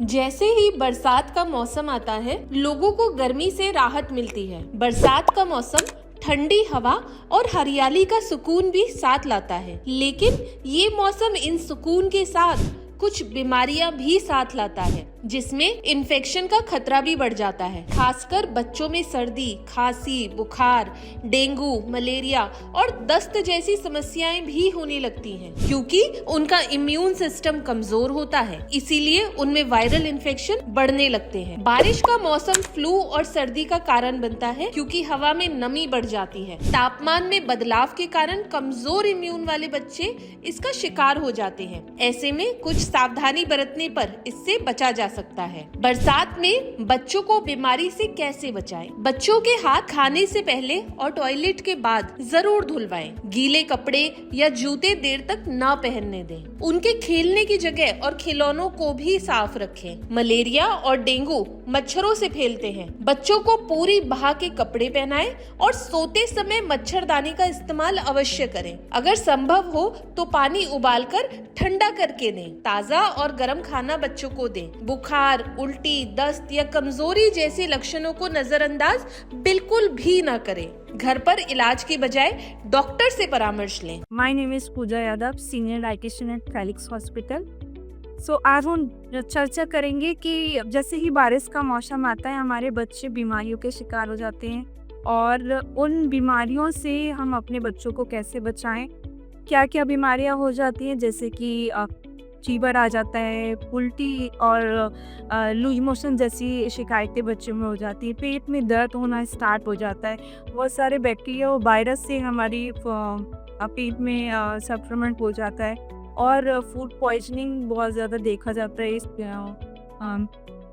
जैसे ही बरसात का मौसम आता है, लोगों को गर्मी से राहत मिलती है। बरसात का मौसम ठंडी हवा और हरियाली का सुकून भी साथ लाता है, लेकिन ये मौसम इन सुकून के साथ कुछ बीमारियां भी साथ लाता है, जिसमें इन्फेक्शन का खतरा भी बढ़ जाता है। खासकर बच्चों में सर्दी, खांसी, बुखार, डेंगू, मलेरिया और दस्त जैसी समस्याएं भी होने लगती हैं, क्योंकि उनका इम्यून सिस्टम कमजोर होता है। इसीलिए उनमें वायरल इन्फेक्शन बढ़ने लगते हैं। बारिश का मौसम फ्लू और सर्दी का कारण बनता है, क्योंकि हवा में नमी बढ़ जाती है। तापमान में बदलाव के कारण कमजोर इम्यून वाले बच्चे इसका शिकार हो जाते हैं। ऐसे में कुछ सावधानी बरतने पर इससे बचा जा सकता है। बरसात में बच्चों को बीमारी से कैसे बचाएं? बच्चों के हाथ खाने से पहले और टॉयलेट के बाद जरूर धुलवाएं। गीले कपड़े या जूते देर तक ना पहनने दें। उनके खेलने की जगह और खिलौनों को भी साफ रखें। मलेरिया और डेंगू मच्छरों से फैलते हैं। बच्चों को पूरी बहा के कपड़े पहनाएं और सोते समय मच्छरदानी का इस्तेमाल अवश्य करें। अगर संभव हो तो पानी उबालकर ठंडा करके दें। ताज़ा और गर्म खाना बच्चों को दें। बुखार, उल्टी, दस्त या कमजोरी जैसे लक्षणों को नजरअंदाज बिल्कुल भी ना करें। घर पर इलाज के बजाय डॉक्टर से परामर्श लें। My name is Pooja Yadav, Senior Dietitian at Felix Hospital. आज हम चर्चा करेंगे कि जैसे ही बारिश का मौसम आता है, हमारे बच्चे बीमारियों के शिकार हो जाते हैं और उन बीमारियों से हम अपने बच्चों को कैसे बचाएं। क्या क्या बीमारियां हो जाती हैं, जैसे कि फीवर आ जाता है, उल्टी और लूज मोशन जैसी शिकायतें बच्चों में हो जाती हैं, पेट में दर्द होना स्टार्ट हो जाता है, बहुत सारे बैक्टीरिया और वायरस से हमारी पेट में संक्रमण हो जाता है और फूड पॉइजनिंग बहुत ज़्यादा देखा जाता है इस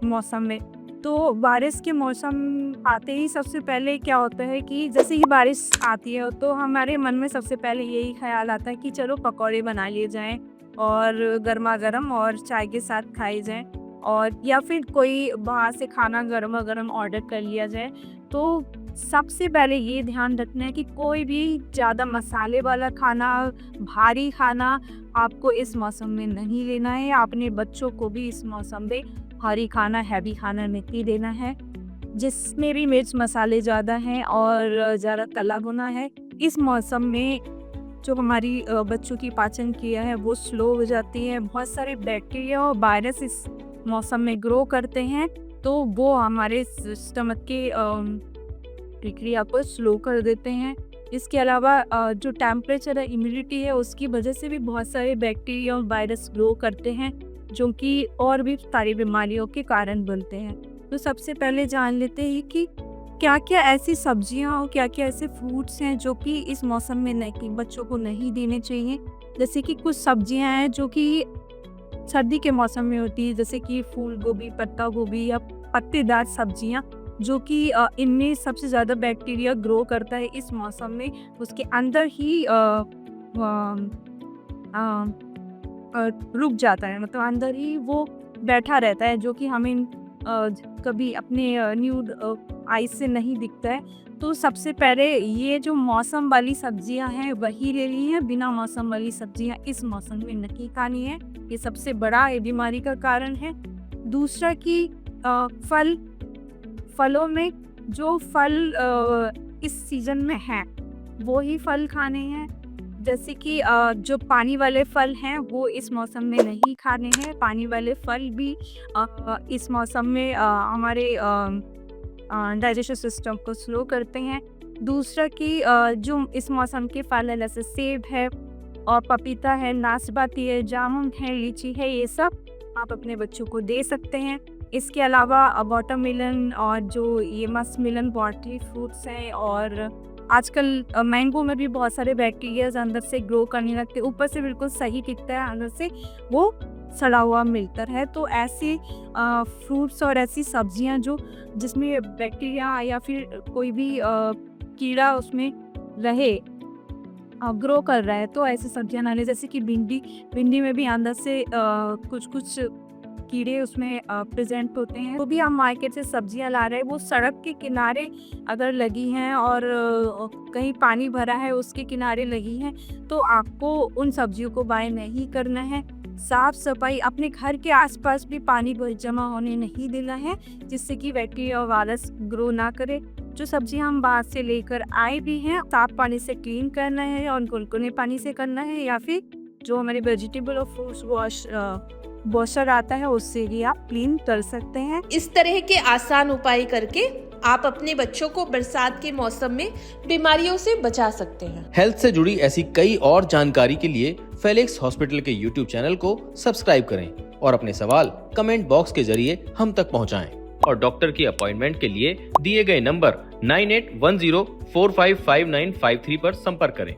मौसम में। तो बारिश के मौसम आते ही सबसे पहले क्या होता है कि जैसे ही बारिश आती है तो हमारे मन में सबसे पहले यही ख्याल आता है कि चलो पकौड़े बना लिए जाएं और गर्मा गर्म और चाय के साथ खाए जाएं, और या फिर कोई बाहर से खाना गर्मा गर्म ऑर्डर कर लिया जाए। तो सबसे पहले ये ध्यान रखना है कि कोई भी ज़्यादा मसाले वाला खाना, भारी खाना आपको इस मौसम में नहीं लेना है। अपने बच्चों को भी इस मौसम में भारी खाना, हैवी खाना नहीं देना है, जिसमें भी मिर्च मसाले ज़्यादा हैं और ज़्यादा तला भुना है। इस मौसम में जो हमारी बच्चों की पाचन क्रिया है वो स्लो हो जाती है। बहुत सारे बैक्टीरिया और वायरस इस मौसम में ग्रो करते हैं, तो वो हमारे स्टमक के प्रक्रिया को स्लो कर देते हैं। इसके अलावा जो टेम्परेचर है, इम्यूनिटी है, उसकी वजह से भी बहुत सारे बैक्टीरिया और वायरस ग्रो करते हैं, जो कि और भी सारी बीमारियों के कारण बनते हैं। तो सबसे पहले जान लेते हैं कि क्या क्या ऐसी सब्जियां और क्या क्या ऐसे फ्रूट्स हैं जो कि इस मौसम में नहीं, बच्चों को नहीं देने चाहिए। जैसे कि कुछ सब्जियां हैं जो कि सर्दी के मौसम में होती है, जैसे कि फूल गोभी, पत्ता गोभी या पत्तेदार सब्जियां, जो कि इनमें सबसे ज़्यादा बैक्टीरिया ग्रो करता है इस मौसम में। उसके अंदर ही रुक जाता है, मतलब अंदर ही वो बैठा रहता है, जो कि हमें कभी अपने न्यूड आइज से नहीं दिखता है। तो सबसे पहले ये जो मौसम वाली सब्जियां हैं वही लेनी है, बिना मौसम वाली सब्जियां इस मौसम में नहीं खानी है। ये सबसे बड़ा बीमारी का कारण है। दूसरा कि फलों में जो फल इस सीजन में हैं वो ही फल खाने हैं। जैसे कि जो पानी वाले फल हैं वो इस मौसम में नहीं खाने हैं। पानी वाले फल भी इस मौसम में हमारे डाइजेशन सिस्टम को स्लो करते हैं। दूसरा कि जो इस मौसम के फल है, जैसे सेब है और पपीता है, नाशपाती है, जामुन है, लीची है, ये सब आप अपने बच्चों को दे सकते हैं। इसके अलावा वाटरमेलन और जो ये मस्कमेलन वाटरी फ्रूट्स हैं, और आजकल मैंगो में भी बहुत सारे बैक्टीरियाज अंदर से ग्रो करने लगते हैं। ऊपर से बिल्कुल सही दिखता है, अंदर से वो सड़ा हुआ मिलता है। तो ऐसे फ्रूट्स और ऐसी सब्जियां जो जिसमें बैक्टीरिया या फिर कोई भी कीड़ा उसमें रहे, ग्रो कर रहा है, तो ऐसी सब्जियां ना लें। जैसे कि भिंडी में भी अंदर से कुछ कीड़े उसमें प्रेजेंट होते हैं। तो भी हम मार्केट से सब्जियां ला रहे हैं, वो सड़क के किनारे अगर लगी हैं और कहीं पानी भरा है उसके किनारे लगी हैं, तो आपको उन सब्जियों को बाय नहीं करना है। साफ सफाई, अपने घर के आसपास भी पानी जमा होने नहीं देना है, जिससे कि बैक्टीरिया और वायरस ग्रो ना करे। जो सब्जी हम बाहर से लेकर आए भी हैं, साफ पानी से क्लीन करना है और गुनगुने पानी से करना है, या फिर जो हमारे वेजिटेबल और फ्रूट्स वॉशर आता है उससे भी आप क्लीन कर सकते हैं। इस तरह के आसान उपाय करके आप अपने बच्चों को बरसात के मौसम में बीमारियों से बचा सकते हैं। हेल्थ से जुड़ी ऐसी कई और जानकारी के लिए फेलिक्स हॉस्पिटल के YouTube चैनल को सब्सक्राइब करें और अपने सवाल कमेंट बॉक्स के जरिए हम तक पहुंचाएं। और डॉक्टर की अपॉइंटमेंट के लिए दिए गए नंबर 9810455953 पर संपर्क करें।